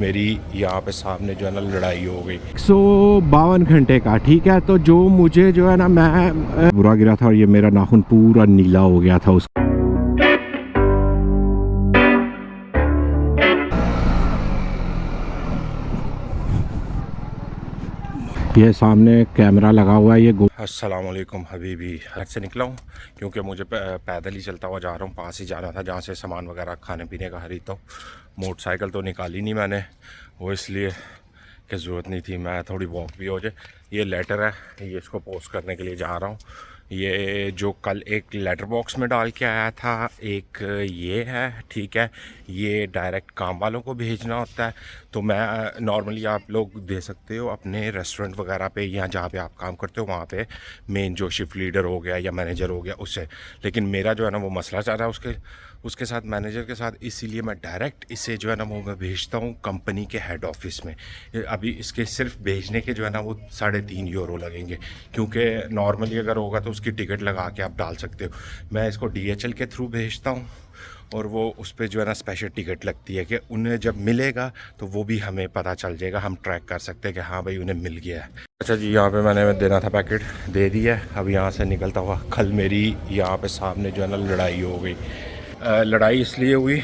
मेरी यहाँ पे सामने जो है ना लड़ाई हो गई 152 घंटे का। ठीक है, तो जो मुझे जो है ना, मैं बुरा गिरा था और ये मेरा नाखून पूरा नीला हो गया था उसका। ये सामने कैमरा लगा हुआ है। ये अस्सलाम वालेकुम। अभी भी घर से निकला हूँ क्योंकि मुझे पैदल ही चलता हुआ जा रहा हूँ। पास ही जाना था जहाँ से सामान वगैरह खाने पीने का खरीदता हूँ। मोटरसाइकिल तो निकाली नहीं मैंने, वो इसलिए कि ज़रूरत नहीं थी। मैं थोड़ी वॉक भी हो जाए। ये लेटर है, ये इसको पोस्ट करने के लिए जा रहा हूँ। ये जो कल एक लेटर बॉक्स में डाल के आया था, एक ये है, ठीक है। ये डायरेक्ट काम वालों को भेजना होता है। तो मैं नॉर्मली आप लोग दे सकते हो अपने रेस्टोरेंट वगैरह पे या जहाँ पे आप काम करते हो वहाँ पे मेन जो शिफ्ट लीडर हो गया या मैनेजर हो गया उससे। लेकिन मेरा जो है ना वो मसला चल रहा है उसके साथ, मैनेजर के साथ, इसीलिए मैं डायरेक्ट इसे जो है ना वो मैं भेजता हूँ कंपनी के हेड ऑफिस में। अभी इसके सिर्फ भेजने के जो है ना वो 3.5 यूरो लगेंगे, क्योंकि नॉर्मली अगर होगा तो उसकी टिकट लगा के आप डाल सकते हो। मैं इसको DHL के थ्रू भेजता हूँ और वो उस पर जो है ना स्पेशल टिकट लगती है कि उन्हें जब मिलेगा तो वो भी हमें पता चल जाएगा, हम ट्रैक कर सकते हैं कि हाँ भाई उन्हें मिल गया है। अच्छा जी, यहाँ पे मैंने देना था पैकेट, दे दिया है। अब यहाँ से निकलता हुआ, कल मेरी यहाँ पे सामने जो है ना लड़ाई हो गई। लड़ाई इसलिए हुई,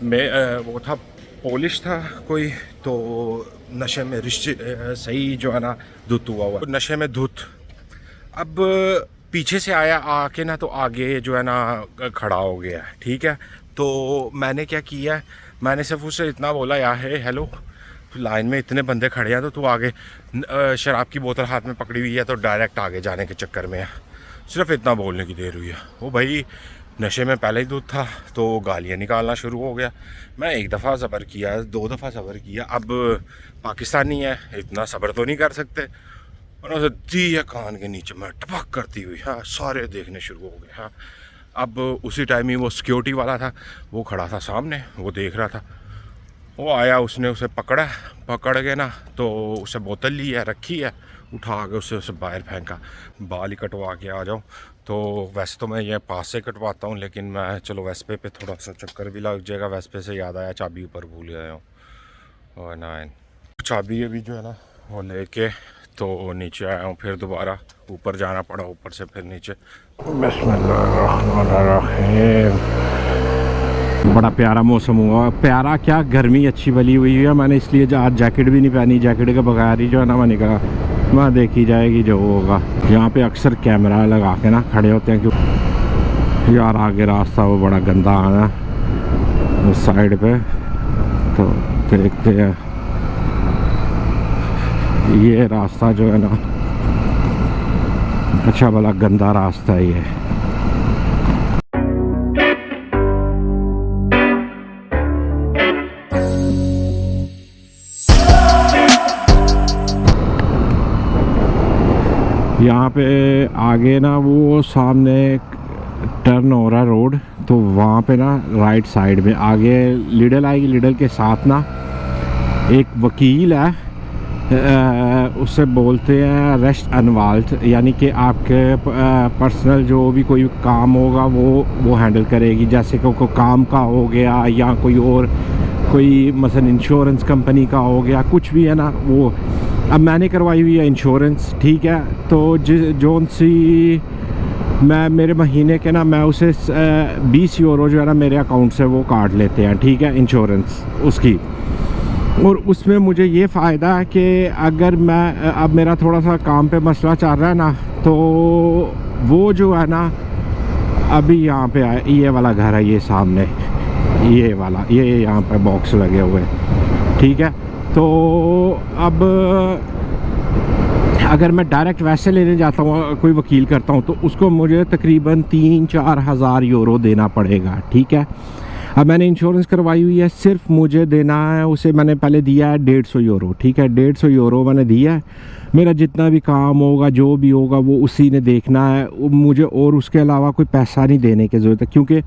मैं वो था पोलिश था कोई, तो नशे में रिश्ते सही जो है ना धुत हुआ नशे में धुत। अब पीछे से आया, आके ना तो आगे जो है ना खड़ा हो गया, ठीक है। तो मैंने क्या किया, मैंने सिर्फ उसे इतना बोला, या है हेलो, तो लाइन में इतने बंदे खड़े हैं तो तू आगे शराब की बोतल हाथ में पकड़ी हुई है तो डायरेक्ट आगे जाने के चक्कर में है। सिर्फ इतना बोलने की देर हुई है। वो भाई नशे में पहले ही दूध था तो गालियाँ निकालना शुरू हो गया। मैं एक दफ़ा सब्र किया, 2 दफ़ा सब्र किया। अब पाकिस्तानी है, इतना सब्र तो नहीं कर सकते। उन्होंने दी है कान के नीचे में टपक करती हुई। हाँ, सारे देखने शुरू हो गए। हाँ, अब उसी टाइम ही वो सिक्योरिटी वाला था, वो खड़ा था सामने, वो देख रहा था। वो आया, उसने उसे पकड़ के ना तो उसे बोतल ली है, रखी है, उठा के उसे बाहर फेंका। बाल ही कटवा के आ जाऊँ तो वैसे तो मैं ये पास से कटवाता हूँ, लेकिन मैं चलो वेस्पे पे थोड़ा सा चक्कर भी लग जाएगा। वेस्पे से याद आया चाबी ऊपर भूल गया हूँ, और ना चाबी अभी जो है ना वो लेके तो नीचे आया हूँ। फिर दोबारा ऊपर जाना पड़ा, ऊपर से फिर नीचे। बड़ा प्यारा मौसम हुआ, प्यारा क्या, गर्मी अच्छी भली हुई है। मैंने इसलिए आज जैकेट भी नहीं पहनी, जैकेट के बगैर ही जो है ना मैं निकला। मैं देखी जाएगी जो होगा। यहाँ पे अक्सर कैमरा लगा के ना खड़े होते हैं, क्यों यार आगे रास्ता वो बड़ा गंदा है ना उस साइड पे। तो देखते हैं, ये रास्ता जो है ना अच्छा भला गंदा रास्ता है ये। यहाँ पे आगे ना वो सामने टर्न हो रहा है रोड, तो वहाँ पे ना राइट साइड में आगे लिडल आएगी। लिडल के साथ ना एक वकील है, उससे बोलते हैं अरेस्ट अनवाल्ट, यानी कि आपके पर्सनल जो भी कोई काम होगा वो हैंडल करेगी। जैसे कि कोई काम का हो गया या कोई और कोई मसलन इंश्योरेंस कंपनी का हो गया, कुछ भी है ना वो। अब मैंने करवाई हुई है इंश्योरेंस, ठीक है। तो जोन सी मैं मेरे महीने के ना मैं उसे 20 यूरो जो है ना मेरे अकाउंट से वो काट लेते हैं, ठीक है, इंश्योरेंस उसकी। और उसमें मुझे ये फ़ायदा है कि अगर मैं अब मेरा थोड़ा सा काम पे मसला चल रहा है ना, तो वो जो है ना अभी यहाँ पे आए, ये वाला घर है, ये सामने ये वाला, ये यहाँ पे बॉक्स लगे हुए, ठीक है। तो अब अगर मैं डायरेक्ट वैसे लेने जाता हूँ, कोई वकील करता हूँ, तो उसको मुझे तकरीबन 3-4 हज़ार यूरो देना पड़ेगा, ठीक है। अब मैंने इंश्योरेंस करवाई हुई है, सिर्फ मुझे देना है उसे, मैंने पहले दिया है 150 यूरो, ठीक है। 150 यूरो मैंने दिया है। मेरा जितना भी काम होगा, जो भी होगा, वो उसी ने देखना है मुझे, और उसके अलावा कोई पैसा नहीं देने की ज़रूरत है। क्योंकि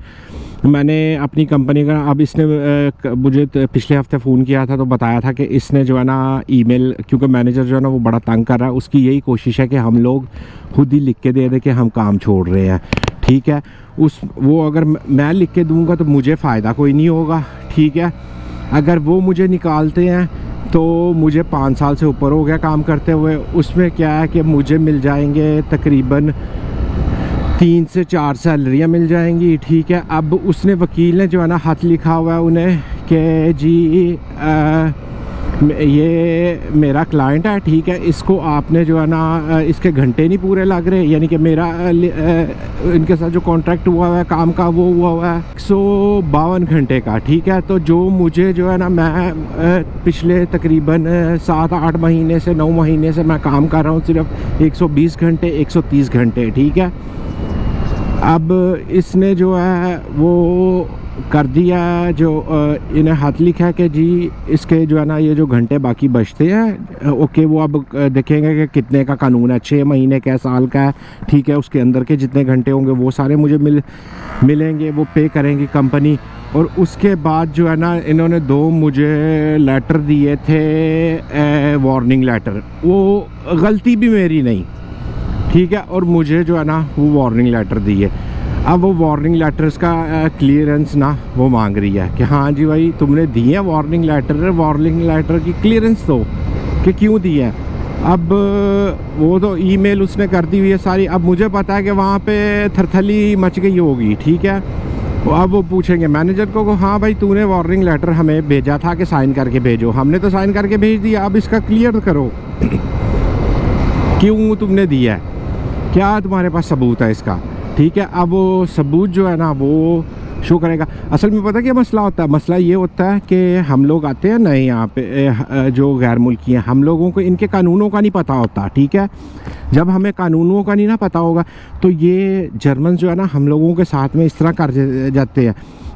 मैंने अपनी कंपनी का, अब इसने मुझे पिछले हफ्ते फ़ोन किया था तो बताया था कि इसने जो है ना ईमेल, क्योंकि मैनेजर जो है ना वो बड़ा तंग कर रहा है, उसकी यही कोशिश है कि हम लोग खुद ही लिख के दे दें कि हम काम छोड़ रहे हैं, ठीक है। वो अगर मैं लिख के दूंगा तो मुझे फ़ायदा कोई नहीं होगा, ठीक है। अगर वो मुझे निकालते हैं तो मुझे 5 साल से ऊपर हो गया काम करते हुए। उसमें क्या है कि मुझे मिल जाएंगे तकरीबन 3 से 4 सैलरियाँ मिल जाएंगी, ठीक है। अब उसने वकील ने जो है ना ख़त लिखा हुआ है उन्हें कि जी ये मेरा क्लाइंट है, ठीक है, इसको आपने जो है ना इसके घंटे नहीं पूरे लग रहे, यानी कि मेरा इनके साथ जो कॉन्ट्रैक्ट हुआ है काम का वो हुआ है 152 घंटे का, ठीक है। तो जो मुझे जो है ना मैं पिछले तकरीबन 7-8 महीने से 9 महीने से मैं काम कर रहा हूँ सिर्फ 120 घंटे 130 घंटे, ठीक है। अब इसने जो है वो कर दिया, जो इन्हें हाथ लिखा है कि जी इसके जो है ना ये जो घंटे बाकी बचते हैं, ओके, वो अब देखेंगे कि कितने का कानून है, 6 महीने का, साल का है, ठीक है। उसके अंदर के जितने घंटे होंगे वो सारे मुझे मिलेंगे, वो पे करेंगी कंपनी। और उसके बाद जो है ना इन्होंने 2 मुझे लेटर दिए थे, वार्निंग लेटर। वो गलती भी मेरी नहीं, ठीक है, और मुझे जो है ना वो वार्निंग लेटर दिए। अब वो वार्निंग लेटर्स का क्लियरेंस ना वो मांग रही है कि हाँ जी भाई तुमने दिए हैं वार्निंग लेटर की क्लियरेंस दो कि क्यों दिए हैं। अब वो तो ईमेल उसने कर दी हुई है सारी। अब मुझे पता है कि वहाँ पे थरथली मच गई होगी, ठीक है। अब वो पूछेंगे मैनेजर को हाँ भाई तूने वार्निंग लेटर हमें भेजा था कि साइन करके भेजो, हमने तो साइन करके भेज दिया, अब इसका क्लियर करो क्यों तुमने दिया है, क्या तुम्हारे पास सबूत है इसका, ठीक है। अब वो सबूत जो है ना वो शो करेगा। असल में पता क्या मसला होता है, मसला ये होता है कि हम लोग आते हैं नए यहाँ पे, जो गैर मुल्की हैं, हम लोगों को इनके कानूनों का नहीं पता होता, ठीक है। जब हमें कानूनों का नहीं ना पता होगा तो ये जर्मन जो है ना हम लोगों के साथ में इस तरह कर जाते हैं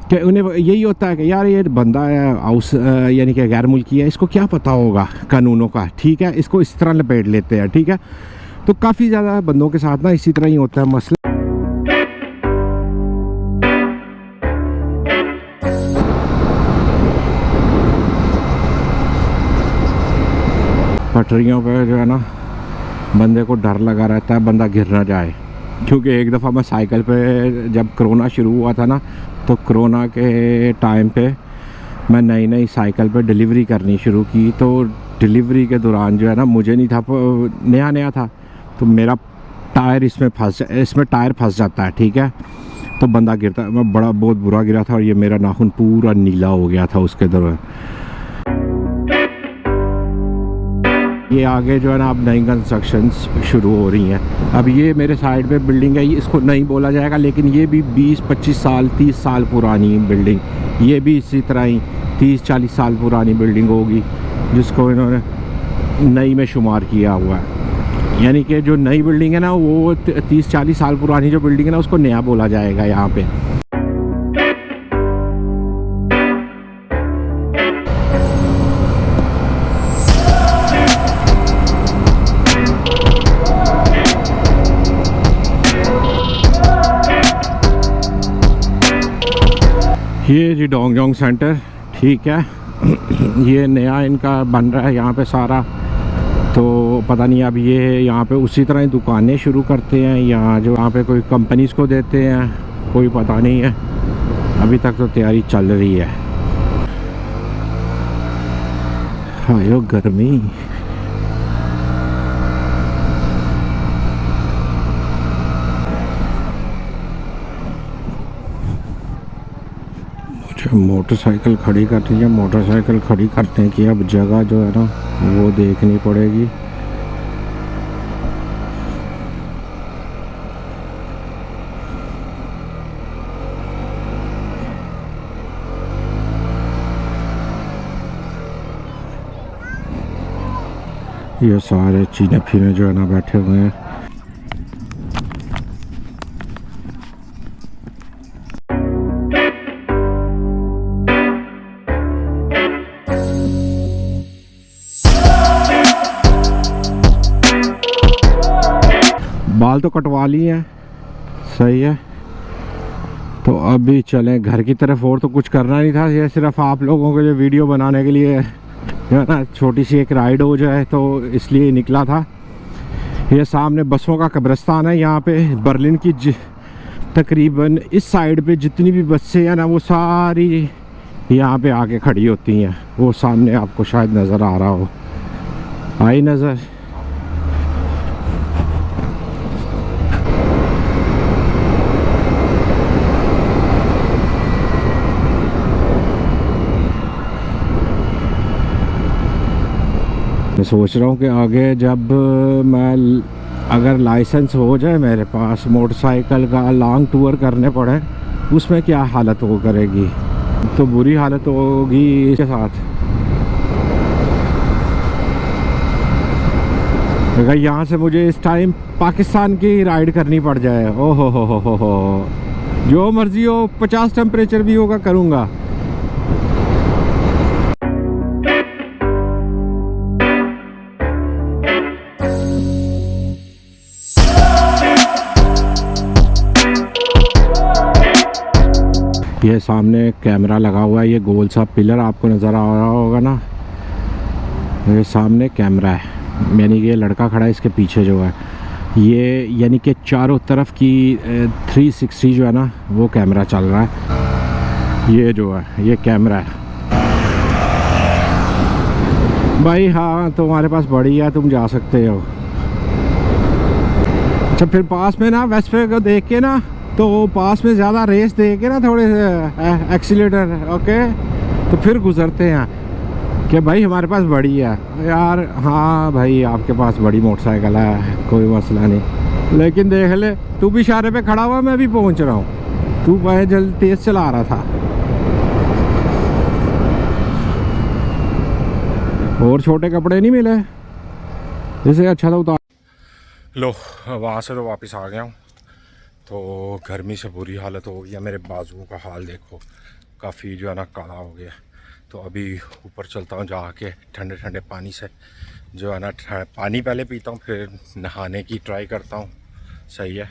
कि उन्हें यही होता है कि यार ये बंदा हाउस यानी कि गैर मुल्की है, इसको क्या पता होगा कानूनों का, ठीक है, इसको इस तरह लपेट लेते हैं, ठीक है। तो काफ़ी ज़्यादा बंदों के साथ ना इसी तरह ही होता है मसला। पटरियों पे जो है ना बंदे को डर लगा रहता है बंदा गिर ना जाए, क्योंकि एक दफ़ा मैं साइकिल पे जब कोरोना शुरू हुआ था ना, तो कोरोना के टाइम पे मैं नई साइकिल पे डिलीवरी करनी शुरू की। तो डिलीवरी के दौरान जो है ना मुझे नहीं था, नया था, तो मेरा टायर इसमें टायर फंस जाता है, ठीक है। तो बंदा गिरता है, मैं बहुत बुरा गिरा था और ये मेरा नाखून पूरा नीला हो गया था उसके दौरान। ये आगे जो है ना अब नई कंस्ट्रक्शंस शुरू हो रही हैं। अब ये मेरे साइड पे बिल्डिंग है, इसको नहीं बोला जाएगा, लेकिन ये भी 20-25 साल 30 साल पुरानी बिल्डिंग, ये भी इसी तरह ही 30-40 साल पुरानी बिल्डिंग होगी जिसको इन्होंने नई में शुमार किया हुआ है। यानी कि जो नई बिल्डिंग है ना वो 30-40 साल पुरानी जो बिल्डिंग है ना उसको नया बोला जाएगा यहाँ पे। ये जी डोंगजोंग सेंटर, ठीक है, ये नया इनका बन रहा है यहाँ पे सारा। तो पता नहीं अब ये यहाँ पे उसी तरह ही दुकानें शुरू करते हैं या जो यहाँ पे कोई कंपनीज़ को देते हैं, कोई पता नहीं है। अभी तक तो तैयारी चल रही है। हायो गर्मी, मोटरसाइकिल खड़ी करनी है, मोटरसाइकिल खड़ी करने की अब जगह जो है ना वो देखनी पड़ेगी। ये सारे चीने फीने जो है ना बैठे हुए हैं। बाल तो कटवा लिए हैं, सही है। तो अभी चलें घर की तरफ, और तो कुछ करना नहीं था, ये सिर्फ आप लोगों के लिए वीडियो बनाने के लिए जो है ना छोटी सी एक राइड हो जाए तो इसलिए निकला था। ये सामने बसों का कब्रिस्तान है। यहाँ पे बर्लिन की तकरीबन इस साइड पे जितनी भी बसें हैं ना वो सारी यहाँ पे आके खड़ी होती हैं। वो सामने आपको शायद नज़र आ रहा हो, आई नज़र? मैं सोच रहा हूँ कि आगे जब मैं अगर लाइसेंस हो जाए मेरे पास, मोटरसाइकिल का लॉन्ग टूर करने पड़े, उसमें क्या हालत हो करेगी। तो बुरी हालत होगी इसके साथ। अगर यहाँ से मुझे इस टाइम पाकिस्तान की राइड करनी पड़ जाए, ओ हो, जो मर्जी हो, 50 टेम्परेचर भी होगा, करूँगा। ये सामने कैमरा लगा हुआ है, ये गोल सा पिलर आपको नज़र आ रहा होगा ना, ये सामने कैमरा है। यानी कि ये लड़का खड़ा है, इसके पीछे जो है ये, यानी कि चारों तरफ की 360 जो है ना, वो कैमरा चल रहा है। ये जो है ये कैमरा है भाई। हाँ, तुम्हारे पास बड़ी है, तुम जा सकते हो। अच्छा, फिर पास में ना वेस्टवे को देख के ना, तो पास में ज़्यादा रेस दे के ना, थोड़े से एक्सीलेटर, ओके, तो फिर गुजरते हैं कि भाई हमारे पास बड़ी है यार। हाँ भाई, आपके पास बड़ी मोटरसाइकिल है, कोई मसला नहीं, लेकिन देख ले, तू भी इशारे पे खड़ा हुआ, मैं भी पहुंच रहा हूँ, तू भाई जल्दी तेज़ चला रहा था। और छोटे कपड़े नहीं मिले, जैसे अच्छा था उतार लो। वहाँ से तो वापस आ गया हूँ। तो गर्मी से बुरी हालत हो गई है, मेरे बाजुओं का हाल देखो, काफ़ी जो है ना काला हो गया। तो अभी ऊपर चलता हूँ, जाके ठंडे ठंडे पानी से जो है ना, पानी पहले पीता हूँ, फिर नहाने की ट्राई करता हूँ। सही है।